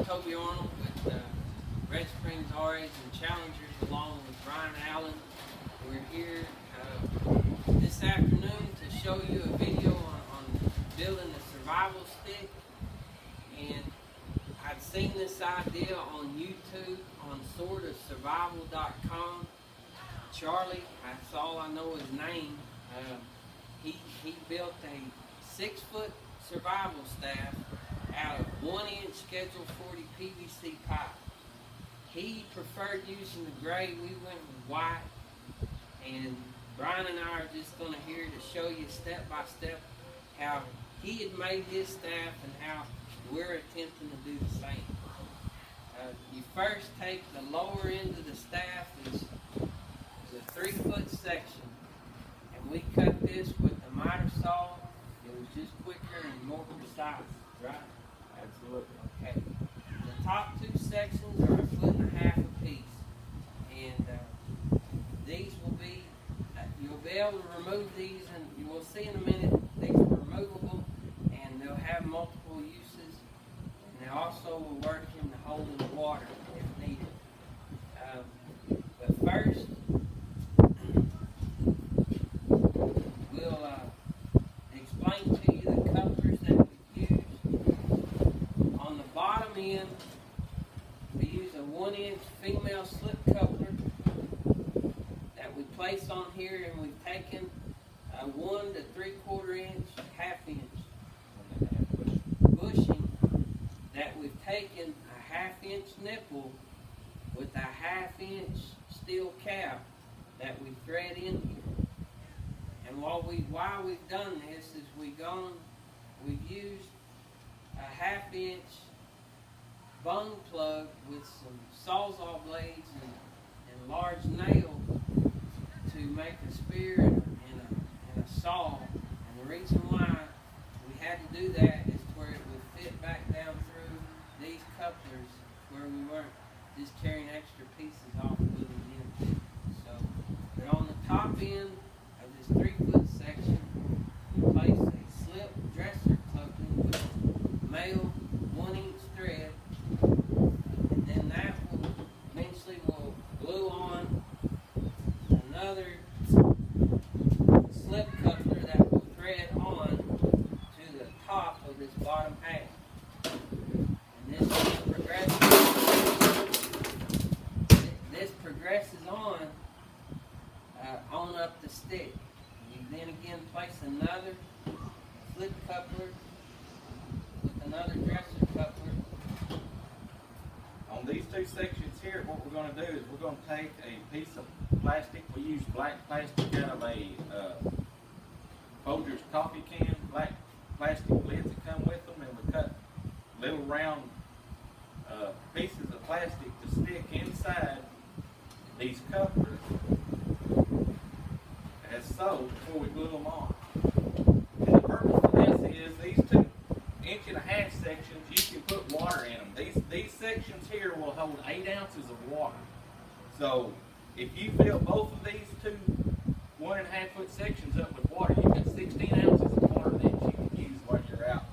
with Red Springs RAs and Challengers along with Brian Allen. We're here this afternoon to show you a video on building a survival stick. And I'd seen this idea on YouTube on sortofsurvival.com. Charlie, that's all I know his name. He built a 6-foot survival staff out of 1-inch Schedule 40 PVC pipe. He preferred using the gray. We went with white. And Brian and I are just going to here to show you step by step how he had made his staff and how we're attempting to do the same. You first take the lower end of the staff, is a 3-foot section, and we cut this with the miter saw. It was just quicker and more precise, right? Absolutely. Okay. The top 2 sections are 1.5 feet apiece, and these will be, you'll be able to remove these, and you will see in a minute, these are removable, and they'll have multiple uses, and they also will work in the holding water if needed. But first, we'll explain to you the couplers that we use. On the bottom end, we use a 1-inch female slip coupler that we place on here, and we've taken a 1 to 3/4 inch, 1/2 inch bushing that we've taken a 1/2 inch nipple with a 1/2 inch steel cap that we thread in here. And while we've done this is we've used a 1/2 inch bung plug with some sawzall blades and large nail to make a spear and a saw. And the reason why we had to do that is to where it would fit back down through these couplers, where we weren't just carrying extra pieces off gluing in. So we're on the top end of this 3-foot section. We place a slip dresser coupling with male 1-inch thread, and then that will eventually glue on another slip coupler that will thread on to the top of this bottom half. And this progresses on up the stick. You then again place another slip coupler with another dresser coupler. On these 2 sections here, what we're going to do is we're going to take a piece of plastic. We use black plastic out of a Folgers coffee can, black plastic lids that come with them, and we cut little round pieces of plastic to stick inside these couplers as so before we glue them on. And the purpose of this is these 2.5-inch sections, you can put water in them. These sections here will hold 8 ounces of water. So if you fill both of these 2 1.5-foot sections up with water, you've got 16 ounces of water that you can use while you're out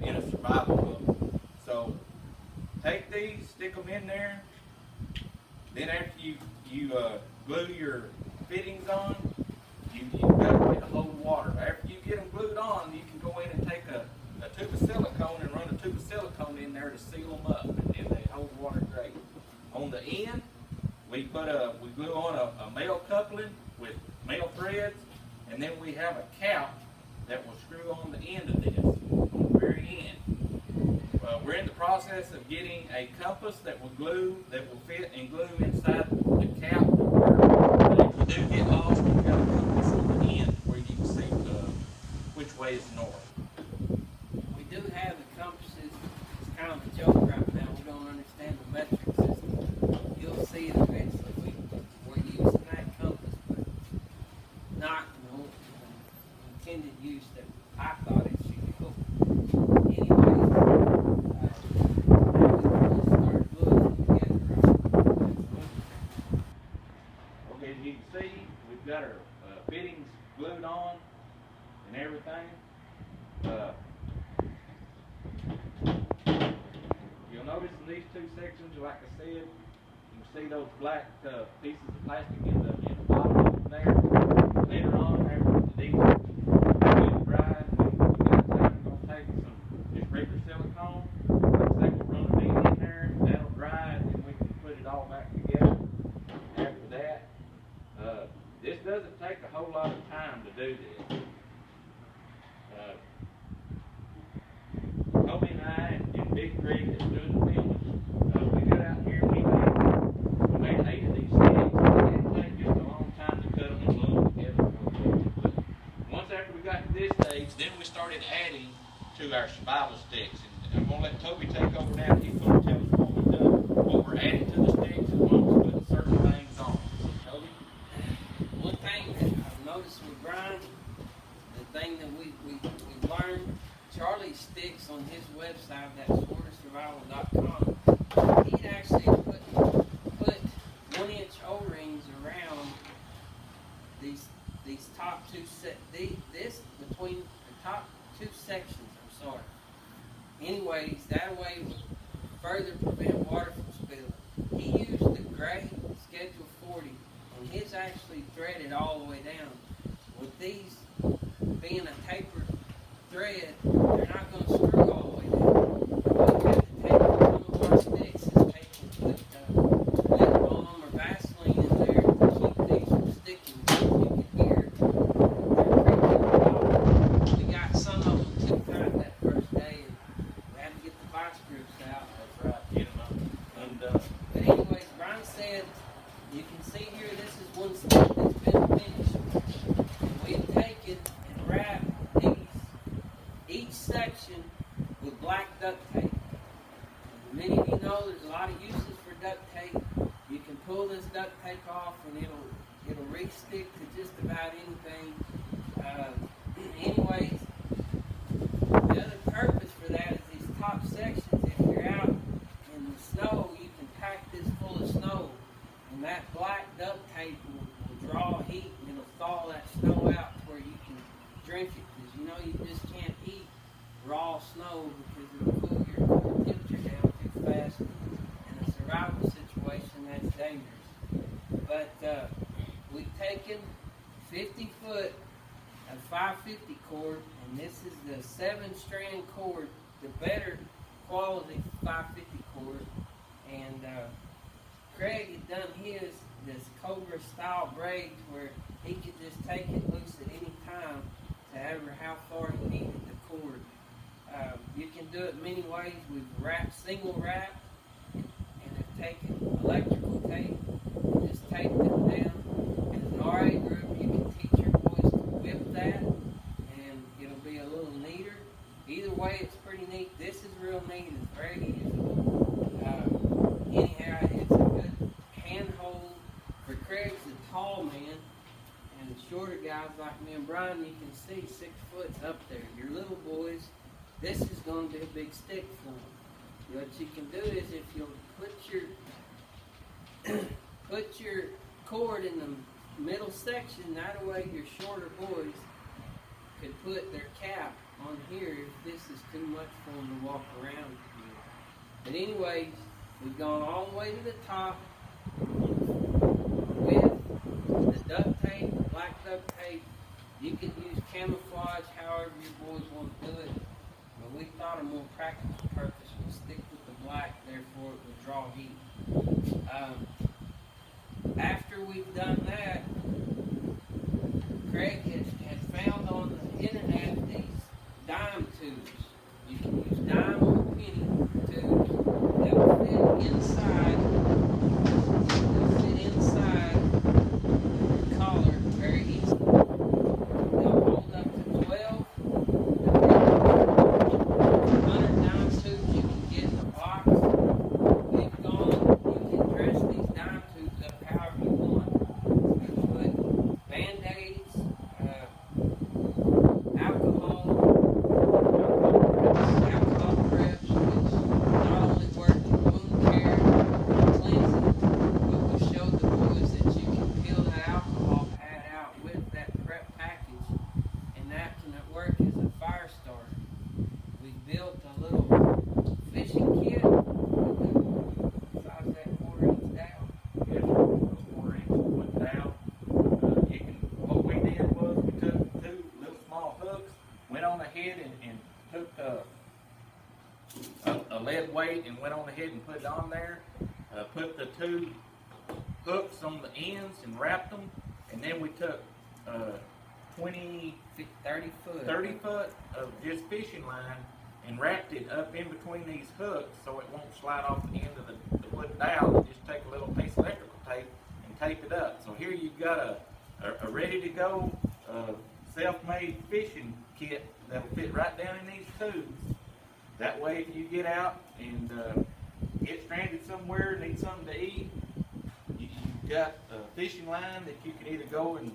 in a survival book. So take these, stick them in there. Then after you glue your fittings on, you've got a way to hold water. After you get them glued on, you can go in and take a tube of silicone and run a tube of silicone in there to seal them up, and they hold water great. On the end, we glue on a male coupling with male threads, and then we have a cap that will screw on the end of this, on the very end. We're in the process of getting a compass that will fit and glue inside the cap. But if you do get lost, we've got a compass on the end where you can see which way is north. We do have the compasses. It's kind of a joke right now. We don't understand the metric system. You'll see it eventually. We're using that compass, but not intended use that I thought it should go. Anyway, now we can start gluing together, right? Okay, as you can see, we've got our fittings glued on and everything. You'll notice in these two sections, like I said, you can see those black pieces of plastic in the bottom of them there. Later on, after these are good dried, we're going to take some just regular silicone. Like I say, we'll run a bead in there, that'll dry, and then we can put it all back together. After that, this doesn't take a whole lot of time to do this. Toby and I and Big Greg that's doing the filming, we got out here and we made 8 of these sticks. It didn't take just a long time to cut them and glue them together. But once after we got to this stage, then we started adding to our survival sticks. And I'm going to let Toby take over now. He's going to tell us what we've done, what we're adding to the sticks, and what we're putting certain things on. So, Toby? One thing that I've noticed with Brian, the thing that we learned, Charlie sticks on his website, that's SporterSurvival.com. He'd actually put 1-inch O-rings around these top two between the top two sections. I'm sorry. Anyways, that way would further prevent water from spilling. He used the gray Schedule 40, and his actually threaded all the way down. With these being a tapered thread, they're not going to screw all the way down. What we have to take with some of our sticks is take and put lip balm or Vaseline in there to keep these from sticking. You can hear they're creaking out. We got some of them too tight that first day, and we had to get the vice grips out. That's right, get them up undone. But anyways, Brian said, you can see here, this is one stick that's been finished. And we've taken and wrapped each section with black duct tape. And many of you know there's a lot of uses for duct tape. You can pull this duct tape off and it'll re-stick to just about anything. Anyways, the other purpose for that is these top sections. If you're out in the snow, you can pack this full of snow, and that black duct tape will draw heat and it'll thaw that snow out to where you can drink it. Because you know you just can't eat raw snow because it'll cool your temperature down too fast. In a survival situation, that's dangerous. But we've taken 50 foot of 550 cord, and this is the 7-strand cord, the better quality 550 cord. And Craig had done this Cobra style braid where he could just take it loose at any time to ever how far he needed the cord. You can do it many ways. We've single wrapped and have taken electrical tape and just taped it down. As an RA group, you can teach your boys to whip that, and it'll be a little neater. Either way, it's pretty neat. This is real neat. It's very usable. Anyhow, it's a good handhold for Craig's a tall man, and the shorter guys like me and Brian, you can see 6 foot up there. Your little boys, this is going to be a big stick for them. What you can do is if you'll put your cord in the middle section, that way your shorter boys could put their cap on here if this is too much for them to walk around with. But anyways, we've gone all the way to the top with the duct tape, black duct tape. You can use camouflage however your boys want to do it. But we thought a more practical purpose would stick with the black, therefore it would draw heat. After we've done that, Craig has found on the internet these dime tubes. You can use dime or penny tubes that will fit inside. They'll fit inside the collar very easily. They'll hold up to 12. 100 dime tubes you can get in the box. They've gone. You can dress these dime tubes up however you want. You put Band-Aids, alcohol preps, which not only work in wound care and cleansing, but we showed the boys that you can peel that alcohol pad out with that prep package, and that can work as a fire starter. We built a little fishing kit ahead and took a lead weight and went on ahead and put it on there. Put the 2 hooks on the ends and wrapped them, and then we took 30 foot of just fishing line and wrapped it up in between these hooks so it won't slide off the end of the wooden dowel, and just take a little piece of electrical tape and tape it up. So here you've got a ready to go self-made fishing kit that'll fit right down in these tubes. That way if you get out and get stranded somewhere, need something to eat, you've got a fishing line that you can either go and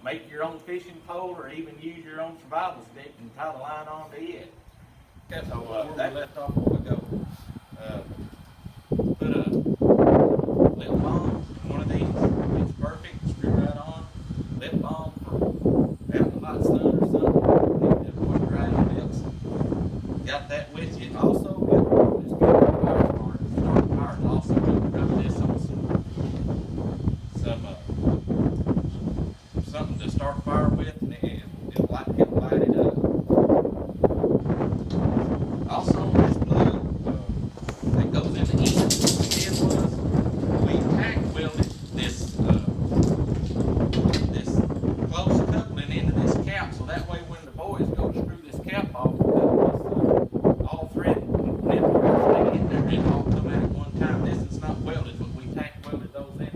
make your own fishing pole or even use your own survival stick and tie the line onto it. So that left off a while ago. Put a lip balm in one of these. It's perfect. Screw right on. Lip balm for out in the hot sun or something. Avoid dry your lips. Got that with you. Also, got this good fire part. Start fire. Also, got this on something to start fire with, and it'll light it up. Also, this plug that goes in the end, we tack welded this close coupling into this cap, so that way when the boys go to screw this cap off, all thread nipples stay in there and all come out at one time. This is not welded, but we tack welded those in there.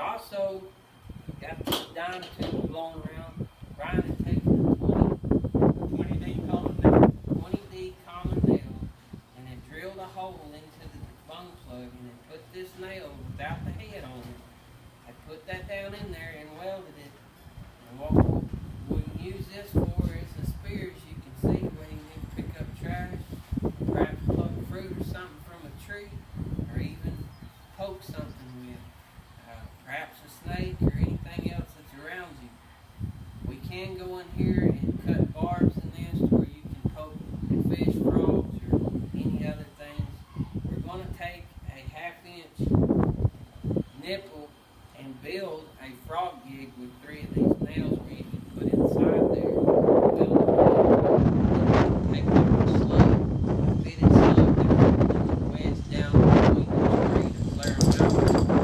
Also, got the dime tube blown around. Brian had taken a 20D common nail and had drilled a hole into the bung plug and had put this nail without the head on it. I put that down in there and welded it. And what we can use this for is the spears. You can see when you need to pick up trash, perhaps pluck fruit or something from a tree, or even poke something with. Perhaps a snake or anything else that's around you. We can go in here and cut barbs in this where you can poke at fish, frogs, or any other things. We're going to take a 1/2-inch nipple and build a frog gig with 3 of these nails where you can put inside there. Build it. Take a slug, fitted slug that wedge down between the tree to flare them out.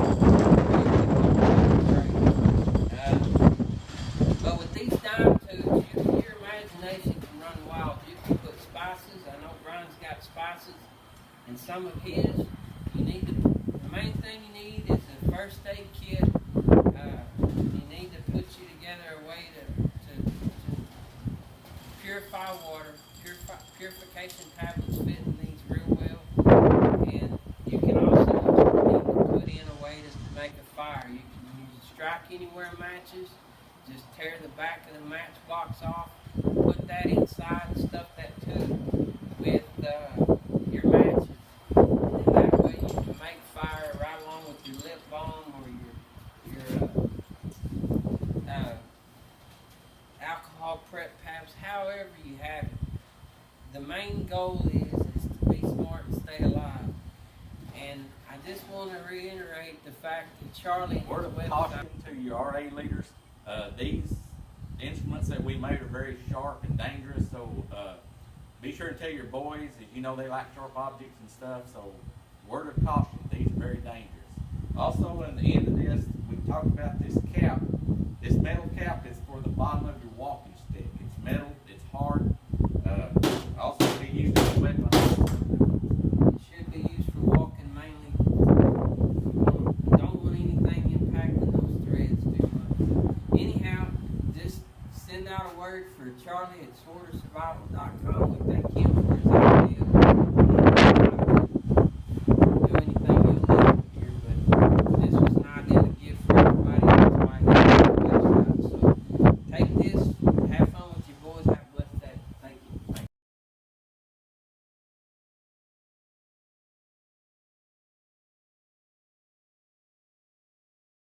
But with these dime tubes, your imagination can run wild. You can put spices. I know Brian's got spices in some of his. The main thing you need is a first aid kit. You need to put you together a way to purify water. Purification tablets fit in these real well. And you can also need to put in a way to make a fire. You can use strike anywhere matches. Just tear the back of the matchbox off, put that inside, and stuff that tube with your matches. And that way you can make fire right along with your lip balm or your alcohol prep pads, however you have it. The main goal is to be smart and stay alive. And I just want to reiterate the fact that Charlie... Word of caution to your RA leaders. These instruments that we made are very sharp and dangerous, so be sure to tell your boys, as you know they like sharp objects and stuff, so word of caution, these are very dangerous. Also, in the end of this, we talked about this cap. This metal cap is for the bottom out a word for Charlie at SworderSurvival.com.